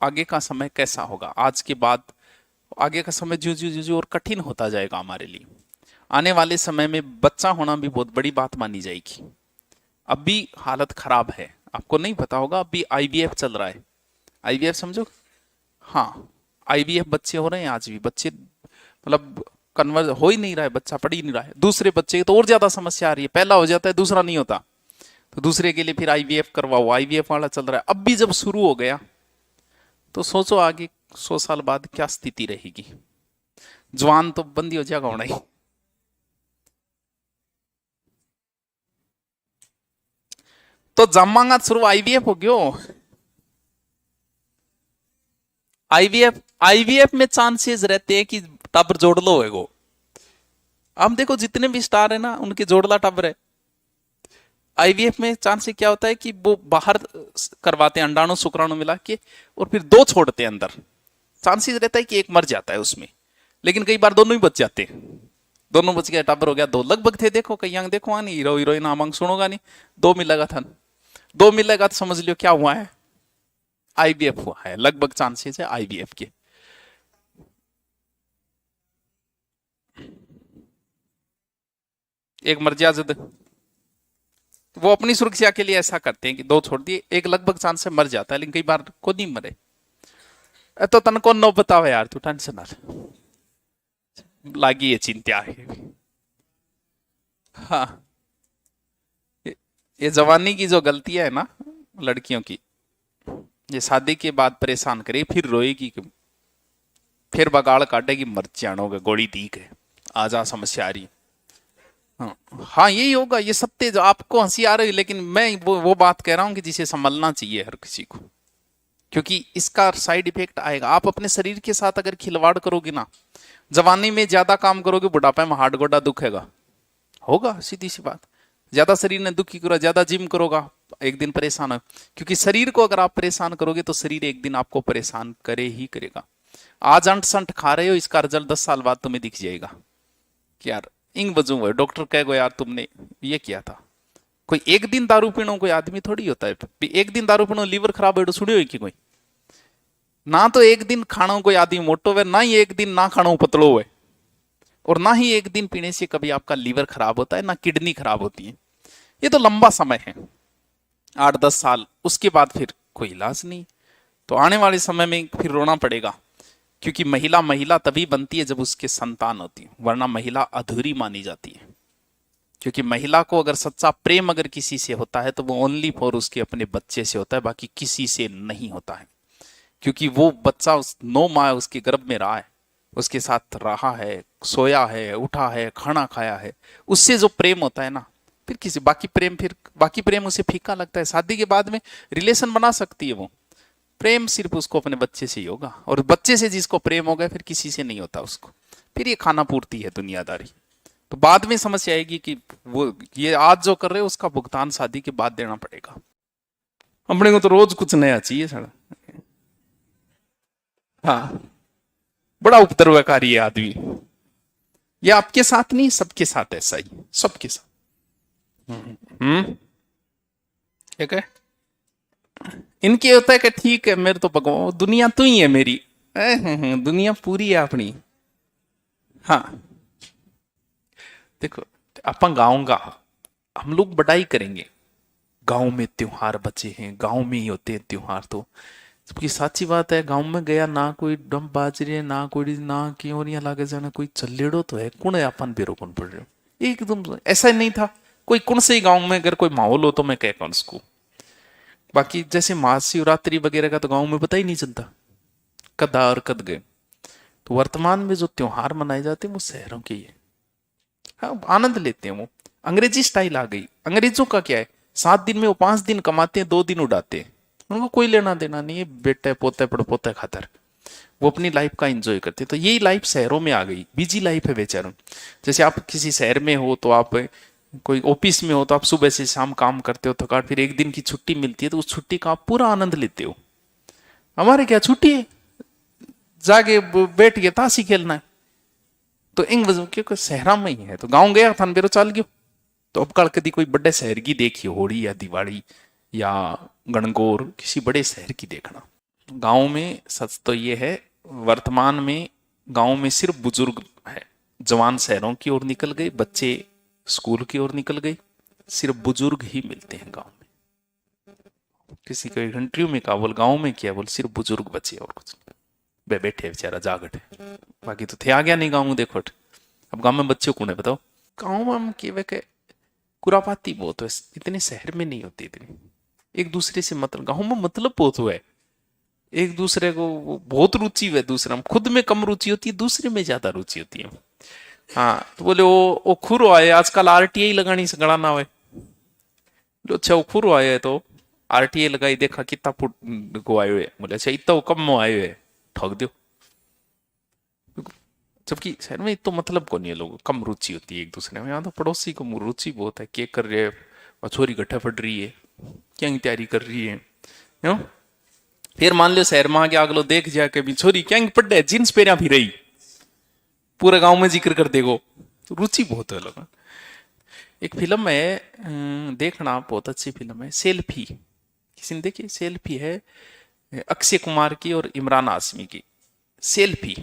आगे का समय कैसा होगा, आज के बाद आगे का समय जो जो जो जो और कठिन होता जाएगा हमारे लिए। आने वाले समय में बच्चा होना भी बहुत बड़ी बात मानी जाएगी। अभी हालत खराब है, आपको नहीं पता होगा, अभी आईवीएफ चल रहा है। आईवीएफ समझो? हाँ, आईवीएफ बच्चे हो रहे हैं आज भी, बच्चे मतलब कन्वर्ट हो ही नहीं रहा है, बच्चा पढ़ ही नहीं रहा है। दूसरे बच्चे की तो और ज्यादा समस्या आ रही है, पहला हो जाता है दूसरा नहीं होता, तो दूसरे के लिए फिर आईवीएफ करवाओ, आईवीएफ वाला चल रहा है। अब भी जब शुरू हो गया तो सोचो आगे 100 साल बाद क्या स्थिति रहेगी। जवान तो बंदी हो जाएगा होना ही। तो जमांगा शुरू आईवीएफ हो गयो। आईवीएफ आईवीएफ में चांसेस रहते हैं कि टाबर जोड़ लो है वो। अब देखो जितने भी स्टार है ना उनके जोड़ला टाबर है। आईवीएफ में चांस क्या होता है कि वो बाहर करवाते हैं अंडाणु शुक्राणु मिला के, और फिर दो छोड़ते हैं अंदर। चांसेस रहता है कि एक मर जाता है उसमें, लेकिन कई बार दोनों ही बच जाते हैं। दोनों बच गया, टाबर हो गया दो। लगभग थे, देखो कई अंग देखो नहीं, हीरो हीरोइन आमंग सुनोगा नहीं, दो मिलेगा था। दो मिलेगा तो समझ लियो क्या हुआ है, आईवीएफ हुआ है। लगभग चांसेस है आईवीएफ के। एक मर जा जद, वो अपनी सुरक्षा के लिए ऐसा करते हैं कि दो छोड़ दिए, एक लगभग चांस से मर जाता है, लेकिन कई बार को नहीं मरे। तो तन को नो बताओ यार, तू टेंशन ना लागी, ये चिंता है। हाँ, ये जवानी की जो गलतियां है ना लड़कियों की, ये शादी के बाद परेशान करे, फिर रोएगी कि फिर बगाड़ काटेगी, मर जानोगे गोली दी के आ जा, समस्या आ रही। हाँ हाँ, यही होगा, ये सत्य। जो आपको हंसी आ रही है, लेकिन मैं वो बात कह रहा हूं कि जिसे संभलना चाहिए हर किसी को, क्योंकि इसका साइड इफेक्ट आएगा। आप अपने शरीर के साथ अगर खिलवाड़ करोगे ना, जवानी में ज्यादा काम करोगे, बुढ़ापे में हाथ गोडा दुखेगा, होगा, सीधी सी बात। ज्यादा शरीर ने दुखी करो, ज्यादा जिम करोगा, एक दिन परेशान हो। क्योंकि शरीर को अगर आप परेशान करोगे तो शरीर एक दिन आपको परेशान करे ही करेगा। आज अंट संट खा रहे हो, इसका रिजल्ट 10 साल बाद तुम्हें दिख जाएगा कि यार इंग बजू हुए, डॉक्टर कहेगा यार तुमने ये किया था। कोई एक दिन दारू पीनो कोई आदमी थोड़ी होता है, एक दिन दारू पीनो लीवर खराब हो सुनियो हो कि कोई ना, तो एक दिन खाना कोई आदमी मोटो हुए ना, ही एक दिन ना खाना पतलो हुए, और ना ही एक दिन पीने से कभी आपका लीवर खराब होता है, ना किडनी खराब होती है। ये तो लंबा समय है, 8-10 साल, उसके बाद फिर कोई इलाज नहीं। तो आने वाले समय में फिर रोना पड़ेगा, क्योंकि महिला महिला तभी बनती है जब उसके संतान होती है, वरना महिला अधूरी मानी जाती है। क्योंकि महिला को अगर सच्चा प्रेम अगर किसी से होता है तो वो ओनली फॉर उसके अपने बच्चे से होता है, बाकी किसी से नहीं होता है। क्योंकि वो बच्चा उस 9 माह उसके गर्भ में रहा है, उसके साथ रहा है, सोया है, उठा है, खाना खाया है, उससे जो प्रेम होता है ना, फिर किसी बाकी प्रेम उसे फीका लगता है। शादी के बाद में रिलेशन बना सकती है वो, प्रेम सिर्फ उसको अपने बच्चे से ही होगा, और बच्चे से जिसको प्रेम हो गया फिर किसी से नहीं होता उसको। फिर ये खाना पूर्ति है, दुनियादारी। तो बाद में समझ आएगी कि वो ये आज जो कर रहे हो उसका भुगतान शादी के बाद देना पड़ेगा। अपने को तो रोज कुछ नया चाहिए सारा। हाँ, बड़ा उपद्रवकारी है आदमी। ये आपके साथ नहीं, सबके साथ ऐसा ही, सबके साथ। हम्म, ठीक है। इनके होता है कि ठीक है मेरे तो भगवान, दुनिया तू ही है मेरी। दुनिया पूरी है अपनी। हाँ, देखो, अपन गाँव का हम लोग बड़ाई करेंगे, गांव में त्योहार बचे हैं, गांव में ही होते हैं त्योहार। तो सबकी सच्ची बात है, गांव में गया ना कोई डम बाज रहे, ना कोई ना क्यों नहीं लागे जाना, कोई चलेड़ो तो है कौन है, अपन बेरो कौन पड़ रहे हो, एकदम ऐसा ही नहीं था। कोई कौन से ही गांव में अगर कोई माहौल हो तो मैं कह कौन उसको। बाकी जैसे महाशिवरात्रि वगैरह का तो गांव में पता ही नहीं चलता कद आ और कद गए। तो वर्तमान में जो त्योहार मनाए जाते हैं वो शहरों के ही है। हाँ, आनंद लेते हैं वो। अंग्रेजी स्टाइल आ गई। अंग्रेजों का क्या है, 7 दिन में वो 5 दिन कमाते हैं, 2 दिन उड़ाते हैं, उनको कोई लेना देना नहीं है, बेटे पोते पड़पोते खातर वो अपनी लाइफ का एंजॉय करते हैं। तो यही लाइफ शहरों में आ गई, बिजी लाइफ है बेचारों। जैसे आप किसी शहर में हो तो आप कोई ऑफिस में हो तो आप सुबह से शाम काम करते हो, थकान, फिर एक दिन की छुट्टी मिलती है तो उस छुट्टी का आप पूरा आनंद लेते हो। हमारे क्या छुट्टी है, जाके बैठ के ताशी खेलना है। तो इन वजह क्योंकि शहरा में ही है, तो गाँव गया था बेरो चाल गयो। तो अब कल कभी कोई बड़े शहर की देखी होली या दिवाली या गणगौर, किसी बड़े शहर की देखना। गांव में सच तो ये है, वर्तमान में गांव में सिर्फ बुजुर्ग है। जवान शहरों की ओर निकल गए, बच्चे स्कूल की ओर निकल गए, सिर्फ बुजुर्ग ही मिलते हैं गांव में। किसी के इंटरव्यू में कहा, बोल गांव में क्या, बोल सिर्फ बुजुर्ग बचे और कुछ वे बैठे बेचारा जागट है, बाकी तो थे आ गया नहीं गाँव में। देखो अब गाँव में बच्चों को नहीं बताओ, गाँव में हम के कुरापाती बहुत है, इतने शहर में नहीं होती इतनी। एक दूसरे से मतलब गाँव में मतलब बहुत हुआ है, एक दूसरे को बहुत रुचि है, दूसरा में खुद में कम रुचि होती है, दूसरे में ज्यादा रुचि होती है। हाँ तो बोले वो खुरो आए आजकल आरटीआई लगानी से गड़ा ना हुए। अच्छा वो खुरो आए तो आरटीआई लगाई, देखा कितना फुट को आए हुए, बोले अच्छा इतना वो कम में आए हुए, ठग दो। जबकि शहर में तो मतलब को नहीं है, लोग कम रुचि होती है एक दूसरे में। यहाँ तो पड़ोसी को रुचि बहुत है, क्या कर रहे है, छोरी गड्ढा फट रही है, क्या तैयारी कर रही है, क्यों। फिर मान लो शहर में आगे अगलो देख जाके भी छोरी क्या पढ़ है, जींस पहना भी रही, पूरे गांव में जिक्र कर देगो, तो रुचि बहुत है लोग। एक फिल्म है, देखना बहुत अच्छी फिल्म है, सेल्फी, किसी ने देखी? सेल्फी है अक्षय कुमार की और इमरान हाशमी की, सेल्फी।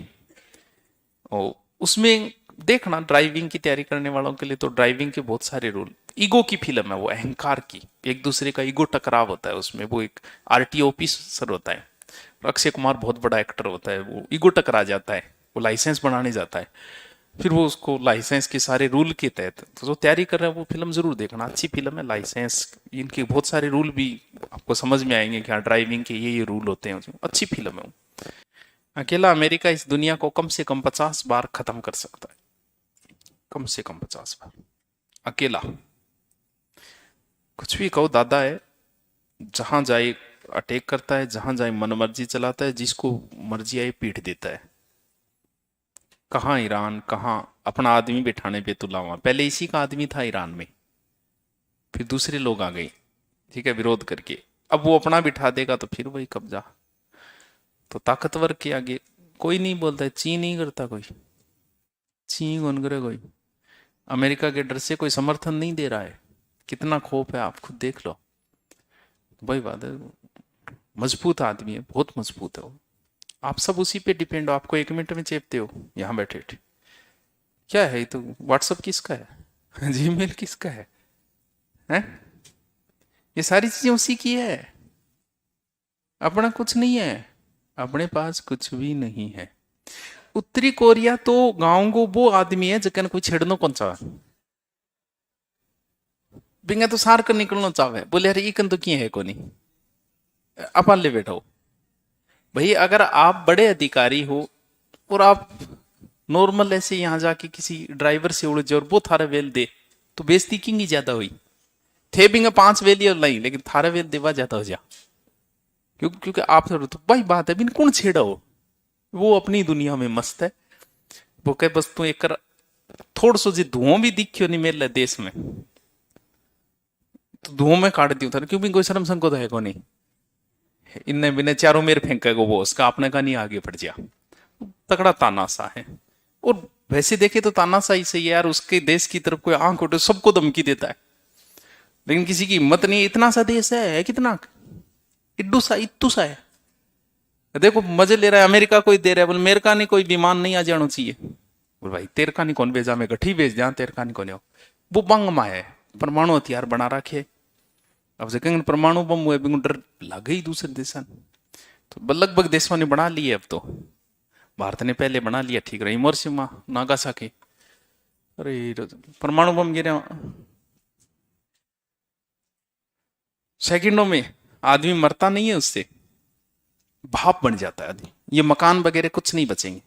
ओ उसमें देखना, ड्राइविंग की तैयारी करने वालों के लिए तो ड्राइविंग के बहुत सारे रूल। ईगो की फिल्म है वो, अहंकार की, एक दूसरे का ईगो टकराव होता है उसमें। वो एक आरटीओ ऑफिसर होता है, अक्षय कुमार बहुत बड़ा एक्टर होता है, वो ईगो टकरा जाता है, वो लाइसेंस बनाने जाता है, फिर वो उसको लाइसेंस के सारे रूल के तहत तो जो तैयारी कर रहे हैं वो फिल्म जरूर देखना, अच्छी फिल्म है। लाइसेंस इनके बहुत सारे रूल भी आपको समझ में आएंगे कि हाँ ड्राइविंग के ये रूल होते हैं, अच्छी फिल्म है। अकेला अमेरिका इस दुनिया को कम से कम 50 बार खत्म कर सकता है, कम से कम 50 बार अकेला। कुछ भी कहो, दादा है, जहां जाए अटैक करता है, जहां जाए मन मर्जी चलाता है, जिसको मर्जी आए पीट देता है। कहाँ ईरान, कहाँ अपना आदमी बिठाने पे तुला हुआ, पहले इसी का आदमी था ईरान में, फिर दूसरे लोग आ गए, ठीक है, विरोध करके, अब वो अपना बिठा देगा तो फिर वही कब्जा। तो ताकतवर के आगे कोई नहीं बोलता है, ची नहीं करता कोई, ची कौन करे कोई। अमेरिका के डर से कोई समर्थन नहीं दे रहा है, कितना खौफ है आप खुद देख लो। वही बात है, मजबूत आदमी है, बहुत मजबूत है वो। आप सब उसी पे डिपेंड हो, आपको 1 मिनट में चेपते हो यहाँ बैठे बैठे। क्या है तो व्हाट्सअप किसका है जीमेल किसका है, हैं? ये सारी चीजें उसी की है, अपना कुछ नहीं है, अपने पास कुछ भी नहीं है। उत्तरी कोरिया तो गांव को वो आदमी है जकन कोई छेड़नो कौन सा बिंगा तो सार कर निकलना चाहे, बोले अरे इकन तो किए है को नहीं, अपन ले बैठो भाई। अगर आप बड़े अधिकारी हो और आप नॉर्मल ऐसे यहां जाके किसी ड्राइवर से उड़ जाओ और वो थारा वेल दे, तो बेइज्जती की ज्यादा हुई थे बिंगा 5 वेली और नहीं, लेकिन थारा वेल देवा ज्यादा हो जा, क्योंकि आप तो भाई बात है बिन कौन छेड़ा हो, वो अपनी दुनिया में मस्त है। वो कहे बस तू एक थोड़ा सो जी धुआं भी दिखियो नहीं मेरे देश में, तो धुआं में काट दियो था, क्योंकि कोई शर्म संकोच है को नहीं, इनने बिने चारों मेरे फेंका को वो उसका आपने का नहीं आगे बढ़ जा। तगड़ा तानाशाह है, और वैसे देखे तो तानाशाही से यार उसके देश की तरफ कोई आंख उठे सबको धमकी देता है, लेकिन किसी की हिम्मत नहीं। इतना सा देश है कितना इड्डू सा इत्तू सा है, देखो मजे ले रहा है, अमेरिका कोई दे रहा है, बोले मेरे का नहीं कोई विमान नहीं आ जाना चाहिए, बोल भाई तेरे का नहीं कौन भेजा, मैं गठी भेज दिया, तेरे का नहीं कौन हो। वो बंग मा है, परमाणु हथियार बना रखे, अब जगह परमाणु बम हुए बिल्कुल डर लग गई दूसरे देश, तो लगभग देशों ने बना लिए, अब तो भारत ने पहले बना लिया, ठीक रही हिरोशिमा नागासाकी, अरे परमाणु बम गिरे सेकंडों में, आदमी मरता नहीं है उससे, भाप बन जाता है आदमी। ये मकान वगैरह कुछ नहीं बचेंगे,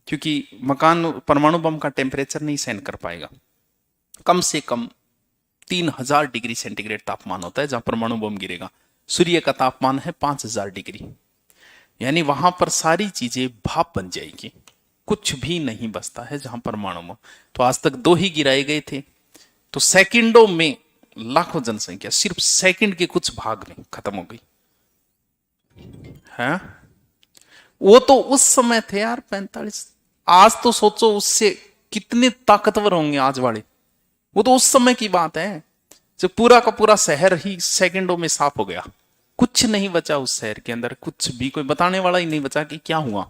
क्योंकि मकान परमाणु बम का टेम्परेचर नहीं सहन कर पाएगा। कम से कम 3000 डिग्री सेंटीग्रेड तापमान होता है जहां परमाणु बम गिरेगा। सूर्य का तापमान है 5000 डिग्री, यानी वहां पर सारी चीजें भाप बन जाएगी, कुछ भी नहीं बचता है जहां परमाणु बम। तो आज तक 2 ही गिराए गए थे, तो सेकंडों में लाखों जनसंख्या सिर्फ सेकंड के कुछ भाग में खत्म हो गई है। वो तो उस समय थे यार 45, आज तो सोचो उससे कितने ताकतवर होंगे आज वाले। वो तो उस समय की बात है जब पूरा का पूरा शहर ही सेकंडों में साफ हो गया, कुछ नहीं बचा उस शहर के अंदर, कुछ भी कोई बताने वाला ही नहीं बचा कि क्या हुआ।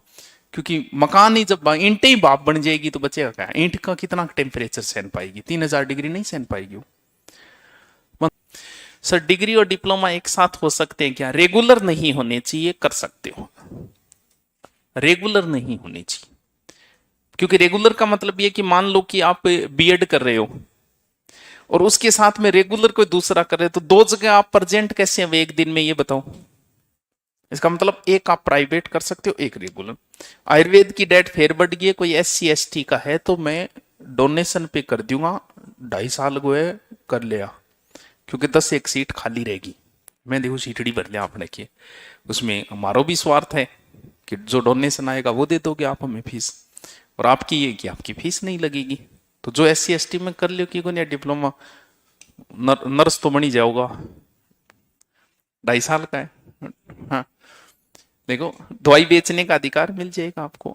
क्योंकि मकान ही जब ईंटें ही बाप बन जाएगी तो बचेगा क्या? ईंट का कितना टेम्परेचर सहन पाएगी? 3000 डिग्री नहीं सहन पाएगी वो। सर डिग्री और डिप्लोमा एक साथ हो सकते हैं क्या? रेगुलर नहीं होने चाहिए, कर सकते हो, रेगुलर नहीं होने चाहिए। क्योंकि रेगुलर का मतलब ये कि मान लो कि आप बीएड कर रहे हो और उसके साथ में रेगुलर कोई दूसरा कर रहे हो, तो दो जगह आप प्रेजेंट कैसे हैं एक दिन में, ये बताओ। इसका मतलब एक आप प्राइवेट कर सकते हो, एक रेगुलर। आयुर्वेद की डेट फिर बढ़ गई है, कोई SC ST का है तो मैं डोनेशन पे कर दूंगा, 2.5 साल को है कर लिया, क्योंकि 10 एक सीट खाली रहेगी। मैं देखो सीटड़ी भर लिया आपने की, उसमें हमारा भी स्वार्थ है कि जो डोनेशन आएगा वो दे दोगे आप हमें फीस, और आपकी ये कि आपकी फीस नहीं लगेगी। तो जो SC ST में कर लियो कि को डिप्लोमा, नर्स तो बनी जाओगा, 2.5 साल का है। हाँ देखो, दवाई बेचने का अधिकार मिल जाएगा आपको।